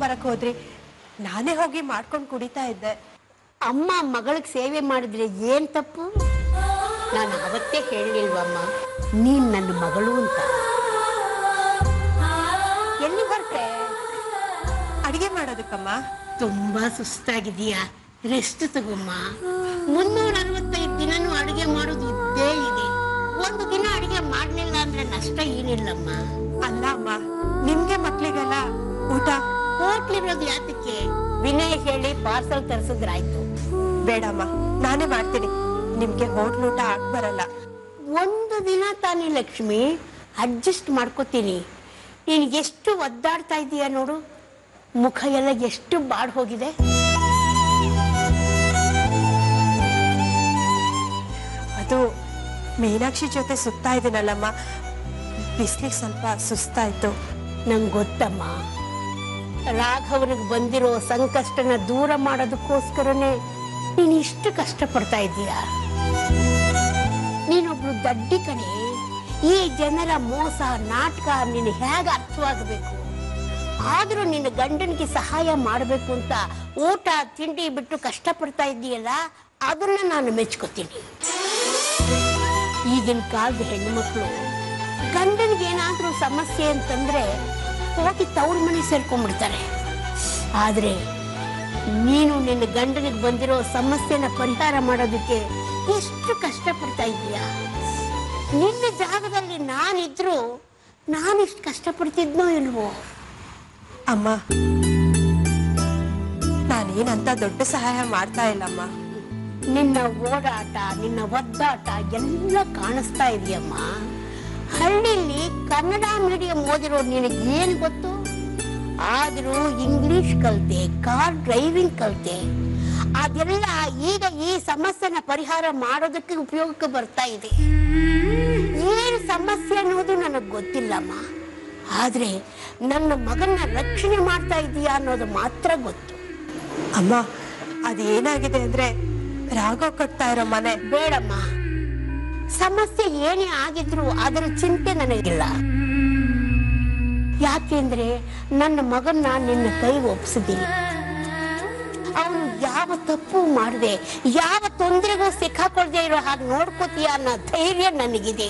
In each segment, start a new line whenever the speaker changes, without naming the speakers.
ತರಕ್ ಹೋದ್ರಿ, ನಾನೇ ಹೋಗಿ ಮಾಡ್ಕೊಂಡು ಕುಡಿತಾ ಇದ್ದೆ.
ಅಮ್ಮ ಮಗಳಿಗೆ ಸೇವೆ ಮಾಡಿದ್ರೆ ಏನ್ ತಪ್ಪು? ನಾನು ಅವತ್ತೇ ಹೇಳಿಲ್ವಮ್ಮ ನೀನ್ ನನ್ನ ಮಗಳು ಅಂತ. ಎಲ್ಲಿ ಹೊರಟೆ?
ಅಡಿಗೆ ಮಾಡೋದಕ್ಕಮ್ಮ.
ತುಂಬಾ ಸುಸ್ತಾಗಿದೀಯಾ, ರೆಸ್ಟ್ ತಗೊಮ್ಮ. 365 ದಿನನೂ ಅಡಿಗೆ ಮಾಡೋದು ಇದ್ದೇ ಇದೆ. ಒಂದು ದಿನ ಅಡಿಗೆ ಮಾಡ್ಲಿಲ್ಲ ಅಂದ್ರೆ ನಷ್ಟ ಏನಿಲ್ಲಮ್ಮ.
ಅಲ್ಲ ಅಮ್ಮ, ನಿಮ್ಗೆ ಮಕ್ಳಿಗೆಲ್ಲ ಊಟ
ಹೋಟ್ಲಿರೋದು ಯಾತಕ್ಕೆ? ವಿನಯ್ ಹೇಳಿ ಪಾರ್ಸಲ್ ತರಿಸಿದ್ರಾಯ್ತು.
ಬೇಡಮ್ಮ, ನಾನೇ ಮಾಡ್ತೀನಿ. ನಿಮ್ಗೆ ಹೋಟ್ಲ್ ಊಟ ಬರಲ್ಲ.
ಒಂದು ದಿನ ತಾನೇ ಲಕ್ಷ್ಮಿ, ಅಡ್ಜಸ್ಟ್ ಮಾಡ್ಕೋತೀನಿ. ನೀನು ಎಷ್ಟು ಒದ್ದಾಡ್ತಾ ಇದೀಯ ನೋಡು, ಮುಖ ಎಲ್ಲ ಎಷ್ಟು ಬಾಡ್ ಹೋಗಿದೆ.
ಅದು ಮೀನಾಕ್ಷಿ ಜೊತೆ ಸುತ್ತಾ ಇದೀನಲ್ಲಮ್ಮ, ಬಿಸ್ಲಿಗೆ ಸ್ವಲ್ಪ ಸುಸ್ತಾಯ್ತು.
ನಂಗೆ ಗೊತ್ತಮ್ಮ, ರಾಘವನಿಗೆ ಬಂದಿರೋ ಸಂಕಷ್ಟನ ದೂರ ಮಾಡೋದಕ್ಕೋಸ್ಕರನೇ ನೀನು ಇಷ್ಟು ಕಷ್ಟಪಡ್ತಾ ಇದ್ದೀಯ. ನೀನೊಬ್ಳು ದಡ್ಡಿ ಕಣೆ. ಈ ಜನರ ಮೋಸ ನಾಟಕ ನಿನ್ನ ಹೇಗೆ ಅರ್ಥವಾಗಬೇಕು? ಆದ್ರೂ ನಿನ್ನ ಗಂಡನಿಗೆ ಸಹಾಯ ಮಾಡಬೇಕು ಅಂತ ಊಟ ತಿಂಡಿ ಬಿಟ್ಟು ಕಷ್ಟಪಡ್ತಾ ಇದ್ದೀಯಲ್ಲ, ಅದನ್ನ ನಾನು ಮೆಚ್ಕೋತೀನಿ. ಈಗಿನ ಕಾಲದ ಹೆಣ್ಮಕ್ಳು ಗಂಡನಿಗೆ ಏನಾದ್ರೂ ಸಮಸ್ಯೆ ಅಂತಂದ್ರೆ ಹೋಗಿ ತವ್ರ ಮನೆ ಸೇರ್ಕೊಂಡ್ಬಿಡ್ತಾರೆ. ಆದ್ರೆ ನೀನು ನಿನ್ನ ಗಂಡನಿಗೆ ಬಂದಿರೋ ಸಮಸ್ಯೆನ ಪರಿಹಾರ ಮಾಡೋದಕ್ಕೆ ಎಷ್ಟು ಕಷ್ಟಪಡ್ತಾ ಇದೀಯ. ನಿನ್ನ ಜಾಗದಲ್ಲಿ ನಾನಿದ್ರು ನಾನಿಷ್ಟು ಕಷ್ಟಪಡ್ತಿದ್ನೋ ಇಲ್ವೋ?
ಅಮ್ಮ, ನಾನೇನಂತ ದೊಡ್ಡ ಸಹಾಯ ಮಾಡ್ತಾ ಇಲ್ಲಮ್ಮ.
ನಿನ್ನ ಓಡಾಟ, ನಿನ್ನ ಒದ್ದಾಟ ಎಲ್ಲ ಕಾಣಿಸ್ತಾ ಇದೆಯಮ್ಮ. ಹಳ್ಳಿಲಿ ಕನ್ನಡ ಮೀಡಿಯಂ ಓದಿರೋ ನಿನಗೆ ಏನು ಗೊತ್ತು? ಆದ್ರೂ ಇಂಗ್ಲಿಷ್ ಕಲ್ತೆ, ಕಾರ್ ಡ್ರೈವಿಂಗ್ ಕಲ್ತೆ. ಅದೆಲ್ಲ ಈಗ ಈ ಸಮಸ್ಯೆನ ಪರಿಹಾರ ಮಾಡೋದಕ್ಕೆ ಉಪಯೋಗಕ್ಕೆ ಬರ್ತಾ ಇದೆ. ಏನು ಸಮಸ್ಯೆ ಅನ್ನೋದು ನನಗೆ ಗೊತ್ತಿಲ್ಲಮ್ಮ, ಆದ್ರೆ ನನ್ನ ಮಗನ ರಕ್ಷಣೆ ಮಾಡ್ತಾ ಇದೀಯಾ ಅನ್ನೋದು ಮಾತ್ರ ಗೊತ್ತು.
ಅಮ್ಮ, ಅದೇನಾಗಿದೆ ಅಂದ್ರೆ ರಾಘವ್ ಕಟ್ತಾ ಇರೋ ಮನೆ.
ಬೇಡಮ್ಮ, ಸಮಸ್ಯೆ ಏನೇ ಆಗಿದ್ರು ಅದರ ಚಿಂತೆ ನನಗಿಲ್ಲ. ಯಾಕೆಂದ್ರೆ ನನ್ನ ಮಗನ್ನ ನಿನ್ನ ಕೈಗೆ ಒಪ್ಪಿಸಿದ್ದೀನಿ. ಅವನು ಯಾವ ತಪ್ಪು ಮಾಡದೆ, ಯಾವ ತೊಂದರೆಗೂ ಸಿಕ್ಕಾಕೊಳ್ದೆ ಇರೋ ಹಾಗೆ ನೋಡ್ಕೋತೀಯ ಅನ್ನೋ ಧೈರ್ಯ ನನಗಿದೆ.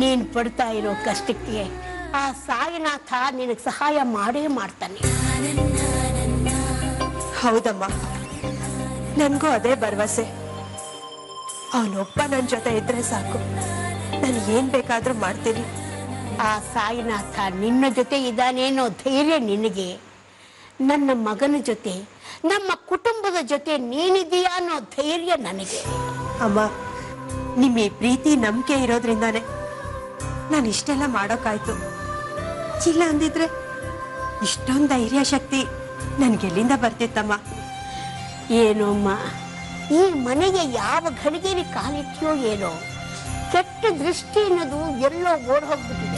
ನೀನ್ ಪಡ್ತಾ ಇರೋ ಕಷ್ಟಕ್ಕೆ ಆ ಸಾಯಿನಾಥ ನಿನಗೆ ಸಹಾಯ ಮಾಡೇ ಮಾಡ್ತಾನೆ.
ಹೌದಮ್ಮ, ನನ್ಗೂ ಅದೇ ಭರವಸೆ. ಅವನೊಬ್ಬ ನನ್ನ ಜೊತೆ ಇದ್ರೆ ಸಾಕು, ನಾನು ಏನ್ ಬೇಕಾದ್ರೂ ಮಾಡ್ತೀನಿ.
ಆ ಸಾಯಿನಾಥ ನಿನ್ನ ಜೊತೆ ಇದ್ದಾನೇನೋ ಧೈರ್ಯ ನಿನಗೆ. ನನ್ನ ಮಗನ ಜೊತೆ, ನಮ್ಮ ಕುಟುಂಬದ ಜೊತೆ ನೀನಿದೀಯಾ ಅನ್ನೋ ಧೈರ್ಯ ನನಗೆ.
ಅಮ್ಮ, ನಿಮ್ಮ ಈ ಪ್ರೀತಿ ನಂಬಿಕೆ ಇರೋದ್ರಿಂದಾನೆ ನಾನು ಇಷ್ಟೆಲ್ಲ ಮಾಡೋಕ್ಕಾಯ್ತು. ಇಲ್ಲ ಅಂದಿದ್ರೆ ಇಷ್ಟೊಂದು ಧೈರ್ಯ ಶಕ್ತಿ ನನ್ಗೆಲ್ಲಿಂದ ಬರ್ತಿತ್ತಮ್ಮ.
ಏನೋಮ್ಮ, ಈ ಮನೆಗೆ ಯಾವ ಘಳಿಗೆಯಲ್ಲಿ ಕಾಲಿಟ್ಟಿಯೋ ಏನೋ, ಕೆಟ್ಟ ದೃಷ್ಟಿ ಅನ್ನೋದು ಎಲ್ಲೋ ಓಡ್ ಹೋಗ್ಬಿಟ್ಟಿದೆ.